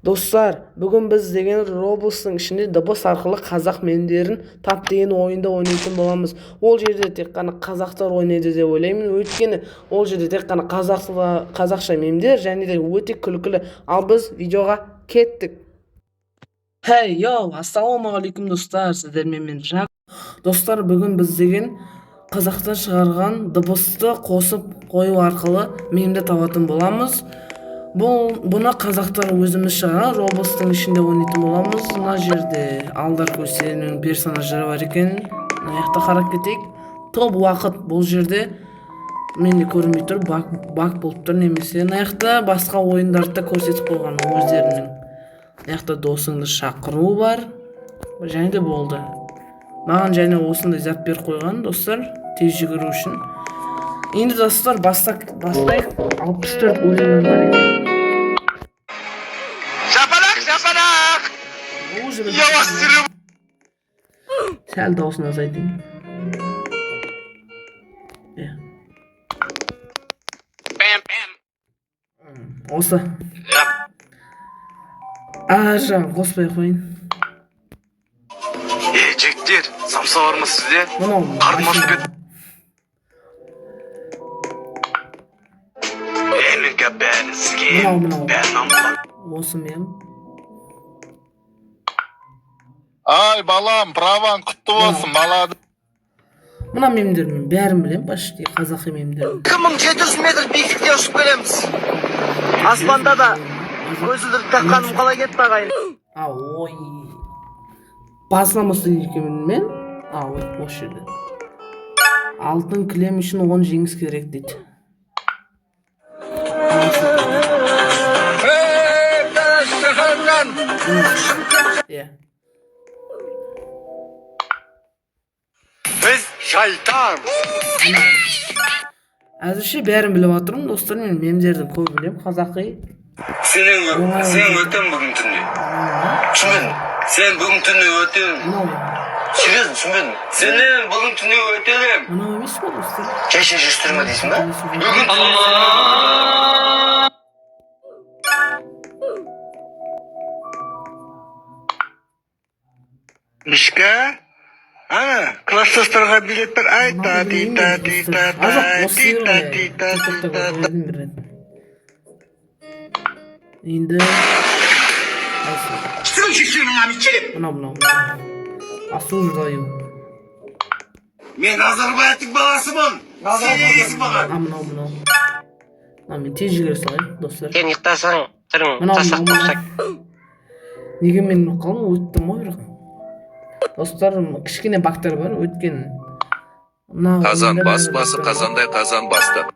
Достар, бүгін біз деген Roblox'тың ішінде дыбыс арқылы қазақ мемдерін тап деген ойында ойнайтын боламыз. Ол жерде тек қана қазақтар ойнайды деп ойлаймын. Өйткені ол жерде тек қана қазақша мемдер және де өте күлкілі. Ал біз видеоға кеттік. Хей, йоу, ассалаумағалейкум достар, сіздермен мен Жак. Достар, бүгін біз деген қазақтан шығарған дыбысты қосып қою арқылы мемді табатын боламыз. Бұны қазақтар өзіміз шығарған Roblox'тың ішінде ойнайтын боламыз. Мына жерде Алдар Көсеннің персонаждары бар екен. Мына жақта қарап кетейік. Топ уақыт бұл жерде менде көрінбей тұр, баг болып тұр немесе. Мына жақта басқа ойындарды көрсетіп қойған өздерінің. Мына жақта досыңды шақыру бар. Және де болды. Маған және осындай зат беріп қойған достар, тез жүгіру үшін. Енді достар бастайық. 64 өлеңім бар екен. Шапалақ! Явастырым! Сәл дауысын азайтайын. Осы. Жаңа қоспай қойын. Жігіттер, самса бар ма сізде? Қарым ашып кет. Менікі бәрі сізге, бәрін амылан. Осы мен. Ай, балам, праван құтты болсын, балады. Мына мемдермен бәрін білем, почти қазақи мемдер. 2700 метр биіктікте ұшып келеміз. Аспанда да көзілдіріп таққаным қалай кетті ағайын. Ой. Басына мұстын екемен мен. Ой, осы жерде. Алтын кілем үшін оған жеңіс керек дейді. Біз шайтан. Әзірше бәрін біліп отырмын, достар, мен мемдердің көп білем, қазақи. Сен өтем бүгін түнде. Түсінбедім. Сен бүгін түнде өтем. Серьезно, түсінбедім. Сенен бүгін түнде өтелем. Мынау емес па, достар? Жай жүрістірме дейсің ба? Бүгін Мишка? Ана, класстастарға билет бар. Енді мынау осуждаю. Мен Назарбаевтың баласымын. Сен егесің маған. Мынау мен тез жүгіре салайын, достар. Сен ұйықтасаң түрің сасақ болса. Неге мен қалың өттім ғой бірақ. Достар, кішкене бактар бар, өткен. Қазан баспасы қазандай қазан басты.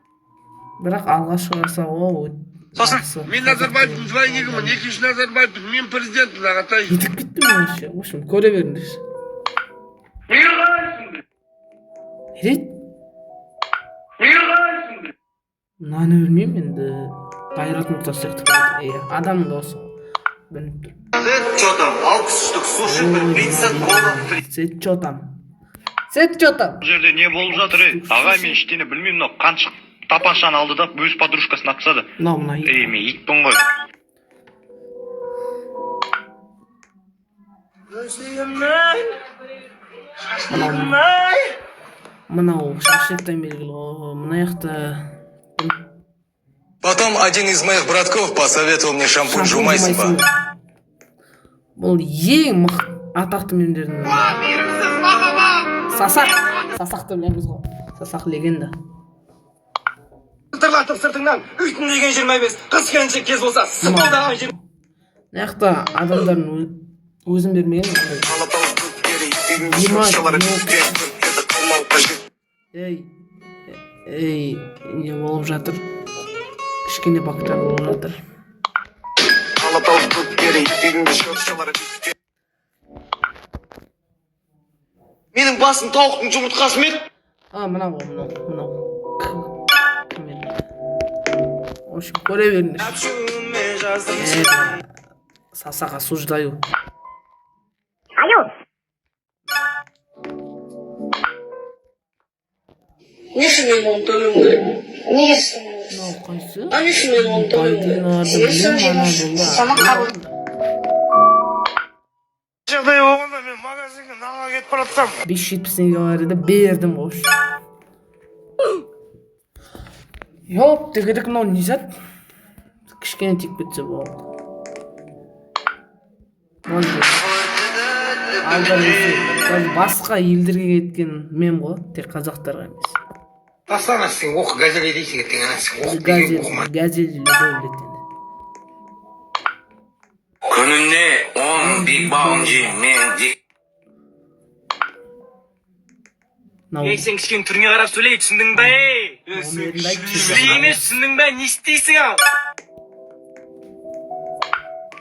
Бірақ алғашқы жаса о. Сосын, мен Назарбаевтың двойнигімін, екінші Назарбаевтың, мен президентім ағатай. Етіп кеттім мен ше, общем, көре беріңдерші. Ерет? Мынаны білмеймін енді. Қайрат Нұртас сияқты қайды. Адамның дауысы. Біліп тұр. Что там, 60 штук суши, 30 колы. Сет чо там? Сет чо там? Бұл жерде не болып жатыр, ағай мен ештеңе білмеймін, мынау қаншық тапаншаны алды да өз подружкасын атқызады. Мына ит. Мен итпін ғой. Мынау шашеттен белгілі ғой. Мына жақта Потом один из моих братков посоветовал мне шампунь жумайсиба. Бұл ең атақты мемдердің. Сасақты білеміз ғой. Сасақ легенда. Сыртырлатып сыртыңнан, үйтін деген 25, қыз келіншек кез болса, сықылдаған жер. Мына жақта адамдардың өзін бермеген. Не болып жатыр? Кішкене бактар болып жатыр. Менің басым тауықтың жұмыртқасы ме еді? Мынау. Ошын көре беріңдер. Сасаға осуждаю. Не үшін мен оны төлеуім керек? Неге істемейсің? Мынау қайсы? А не үшін мен оны төлеуім керек? Байдың арды білем, ана болды. Сама қару. жағдай болғанда мен магазинге нанға кетіп бара жатсам 570 теңге бар еді, бердім қош. Йоп, дегедік мынау не зат? Кішкене тек бітсе болды. Басқа елдерге кеткен мем ғой, тек қазақтарға емес. тастана сен оқы газель дейсің ертең ана сен оқып деген оқыма. Газель бөледі. Күніне 10 биг баун жеймін мен. Ей, сен кішкене түріңе қарап сөйлей, түсіндің бе? Сөйлей емес, түсіндің бе? Не істейсің ал?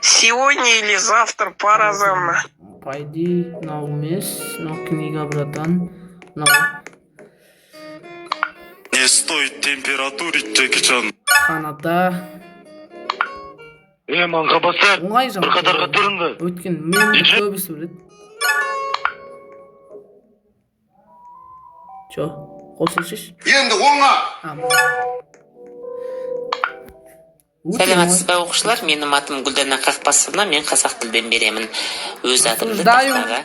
Сегодня или завтра пора за мной. Пойди, мынау емес, мынау книга, братан. Мынау Не стоит температурить, Джеки Чан. қаната. маңғабасар, Оңай жаңа. бір қатарға тұрыңдар. Өткен мемді көбісі біледі. Чо, қосылшыш. Енді оңа. Сәлеметсіз бе оқушылар, менің атым Гүлдана Қақпасовна, мен қазақ тілден беремін. Өз атымды тақтаға.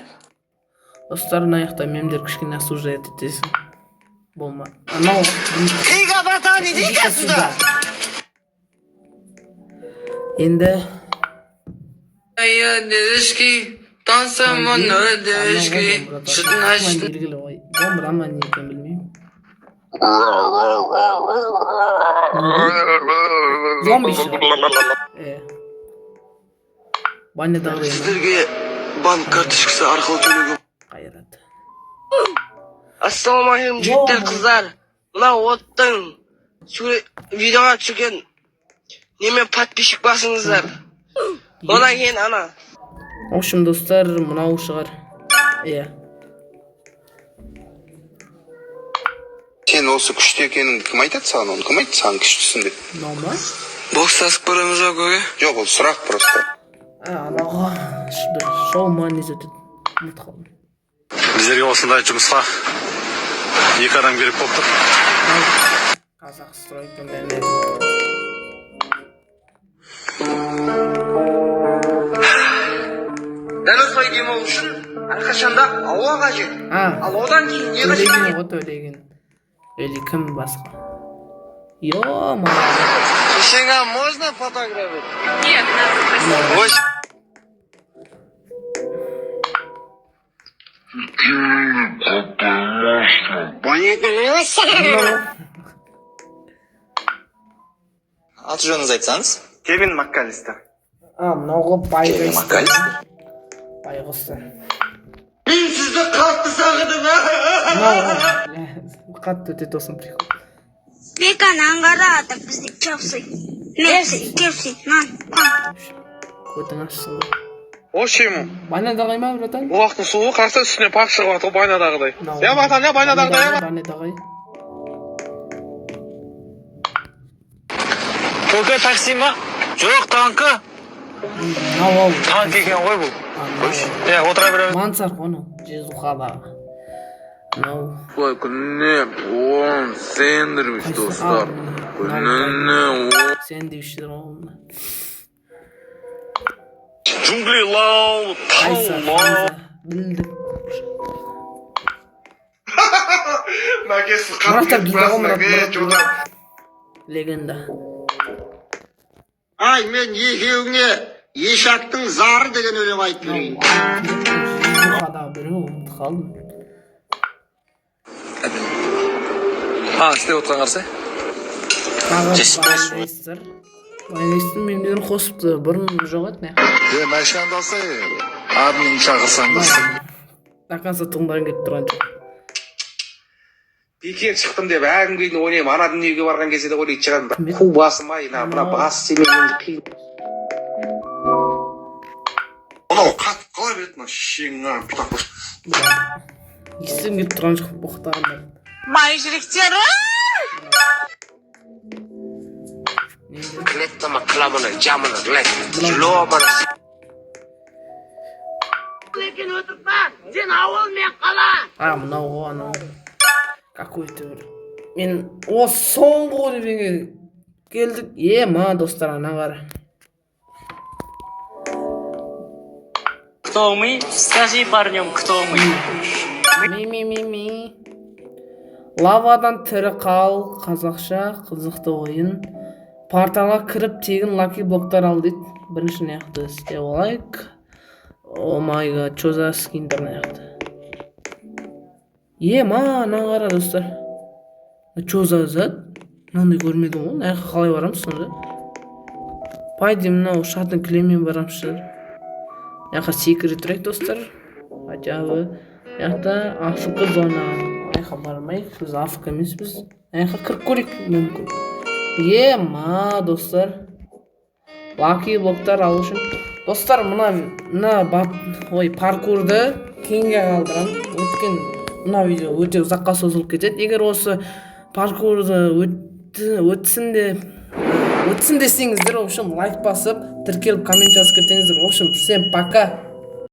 Достарын аяқта мемдер кішкене осуждает етесің. Болма. Анау. Книга, братан, иди-ка сюда. Енді. Белгілі ғой. Домбырама не екен білмеймін. Зомби шығар. Банядағы емес. Сіздерге банк карточкасы арқылы төлеуге. Қайрат. Ассалаумағалейкум жігіттер қыздар. Мына оттың видеоға түсірген немен подписчик басыңыздар. Одан кейін ана. В общем, достар, мынау шығар. Сен осы күшті екенін кім айтады саған? Оны кім айтты саған күштісің деп? Нормаль. Бокстасып барамыз ба көке? Жоқ, ол сұрақ просто. Анауға бір шоу-ман өтеді. Ұмыт қалдым. Біздерге осындай жұмысқа 2 адам керек болып тұр. Қазақ стройка мәне. Дәл осылай демалу үшін әрқашанда ауа қажет. Ал одан кейін не қажет? Төлеген ғой, төлеген. Или кім басқа? Ё-ма. Сенға можно фотографировать? Нет, Аты жөніңізді айтсаңыз? Кевин Маккалистер. Мынауға байғыз. Маккалистер? Байғызды. Мен сізді қатты сағындым. Қатты өте тосын прикол. Бекан аңғарады бізді кепсі. Кепсі, нан. Көтің ашсын ғой. О шему. Байнадағай ма, братан? Уақыттың суы қарса үстіне пақ шығып атыр байнадағыдай. Я братан, я байнадағыдай. Байнадағай. Көке такси ма? Жоқ, танкі. Танк екен ғой бұл. Отыра беремін. Мансар қону, жезуқадағы. Ой, күніне 10 сендервиш, достар. Күніне 10. Сендвиштер оғылды. Джунгли лау, тау лау. Білдім. Мәкесі Мұраттар қатты гида ғой, Мұрат. Легенда. Ай, мен екеуіңе ешақтың зары деген өлең айтып берейін. Жезуқадағы біреу ұмыт қалдым. Істеп отырған қарсы? Байғайсыздар. Байғайсыздың мемдерін қосыпты. Бұрын жоқ еді не? Мәшкандасы, админ шақырсаң дұрсын. Дақанса тұңдарын кетіп тұрған жоқ. Бекер шықтым деп әгім кейін ойнайым. Ана дүниеге барған кезде де ойлайды шығармын. Қу басым ай, мына бас семей енді қиын. Анау қатып қала береді, мына шешеңнің pitақ бош. Есім кетіп тұрған жоқ боқтағандар. Майжіріктер! Клеттама, кламына, жамына, лобына. Лекен өтіп бар, сен ауыл мен қала. Мынау ғой, анау. Какой-то бір. Мен осы соңғы өлеңге келдік. Ма, достар, ана қара. Кто мы? Скажи парнем, кто мы? Ми. Лавадан тірі қал, қазақша қызықты ойын. Порталға кіріп тегін лаки блоктар ал дейді. Бірінші неяқты істеп олайық. О май гад, чо за скиндер неяқты. Мана қара достар. Чо за зат? Мынандай көрмедім ғой. Неяққа қалай барамыз сонда? Пойдем мынау шатын кілеммен барамыз. Неяққа секрет трек достар. Хотябы. Неяқта Африка зона. Неяққа бармайық. Біз Африка емеспіз. Неяққа кіріп көрейік мүмкін. Достар. Лаки блоктар алу үшін. Достар, мына паркурды кейінге қалдырам. Өткен мына видео өте ұзаққа созылып кетеді. Егер осы паркурды өтсін десеңіздер, в общем, лайк басып, тіркеліп коммент жазып кетсеңіздер, в общем, всем пока.